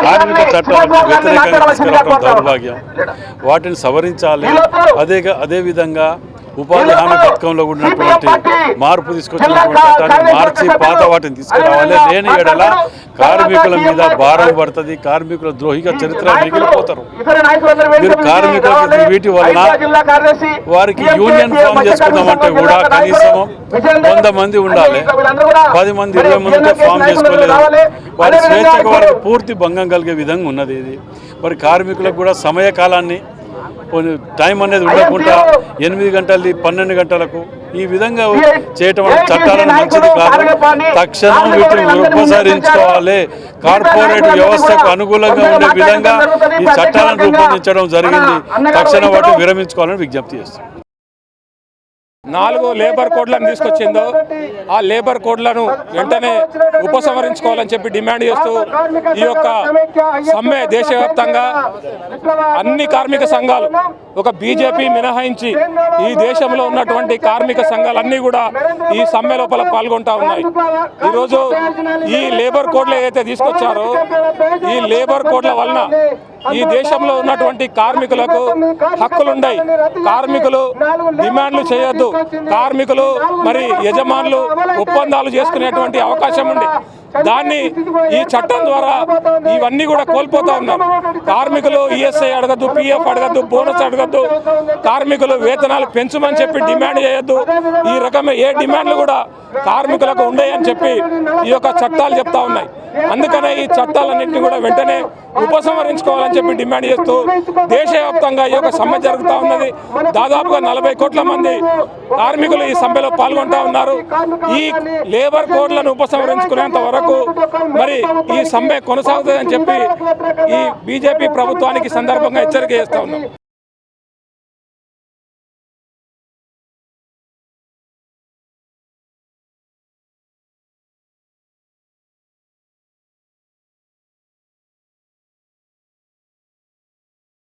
కార్మిక చట్టాలకు వ్యతిరేకంగా తీసుకురావడం దౌర్భాగ్యం. వాటిని సవరించాలి. అదేవిధంగా ఉపాధి హామీ పథకంలో ఉన్నటువంటి మార్పు తీసుకొచ్చినటువంటి చట్టాన్ని మార్చి పాత వాటిని తీసుకురావాలి. లేని ఎడల కార్మికుల మీద భారం పడుతుంది. కార్మికుల ద్రోహిగా చరిత్ర మిగిలిపోతారు. మీరు కార్మికులకు వీటి వలన వారికి యూనియన్ ఫామ్ చేసుకుందామంటే కూడా కనీసం 100 మంది ఉండాలి. 10 మంది 20 మందితో ఫామ్ చేసుకోలేదు. వారి స్వేచ్ఛకు వారికి పూర్తి భంగం కలిగే విధంగా ఉన్నది ఇది. మరి కార్మికులకు కూడా సమయకాలాన్ని టైం అనేది ఉండకుండా 8 గంటలది 12 గంటలకు ఈ విధంగా చేయటం వల్ల చట్టాలను మంచిది కాదు. తక్షణం వీటిని ఉపసంహరించుకోవాలి. కార్పొరేట్ వ్యవస్థకు అనుకూలంగా ఉండే విధంగా ఈ చట్టాలను రూపొందించడం జరిగింది. తక్షణం వాటిని విరమించుకోవాలని విజ్ఞప్తి చేస్తాం. 4 లేబర్ కోడ్లను తీసుకొచ్చిందో ఆ లేబర్ కోడ్లను వెంటనే ఉపసంహరించుకోవాలని చెప్పి డిమాండ్ చేస్తూ ఈ యొక్క సమ్మె దేశవ్యాప్తంగా అన్ని కార్మిక సంఘాలు ఒక బీజేపీ మినహాయించి ఈ దేశంలో ఉన్నటువంటి కార్మిక సంఘాలన్నీ కూడా ఈ సమ్మె లోపల పాల్గొంటా ఉన్నాయి. ఈరోజు ఈ లేబర్ కోడ్లు ఏదైతే తీసుకొచ్చారో ఈ లేబర్ కోడ్ల వలన ఈ దేశంలో ఉన్నటువంటి కార్మికులకు హక్కులుంటాయి. కార్మికులు డిమాండ్లు చేయొద్దు. కార్మికులు మరి యజమానులు ఒప్పందాలు చేసుకునేటువంటి అవకాశం ఉంది. దాన్ని ఈ చట్టం ద్వారా ఇవన్నీ కూడా కోల్పోతా ఉన్నారు. కార్మికులు ఈఎస్ఐ అడగద్దు, పిఎఫ్ అడగద్దు, బోనస్ అడగద్దు, కార్మికులు వేతనాలు పెంచమని చెప్పి డిమాండ్ చేయొద్దు. ఈ రకమైన ఏ డిమాండ్లు కూడా కార్మికులకు ఉండేయని చెప్పి ఈ యొక్క చట్టాలు చెప్తా ఉన్నాయి. అందుకనే ఈ చట్టాలన్నింటినీ కూడా వెంటనే ఉపసంహరించుకోవాలని చెప్పి డిమాండ్ చేస్తూ దేశవ్యాప్తంగా ఈ యొక్క సమ్మె జరుగుతూ ఉన్నది. దాదాపుగా 40 కోట్ల మంది కార్మికులు ఈ సమ్మెలో పాల్గొంటా ఉన్నారు. ఈ లేబర్ కోడ్లను ఉపసంహరించుకునేంత వరకు మరి ఈ సమ్మె కొనసాగుతుందని చెప్పి ఈ బీజేపీ ప్రభుత్వానికి సందర్భంగా హెచ్చరిక చేస్తా ఉన్నాం.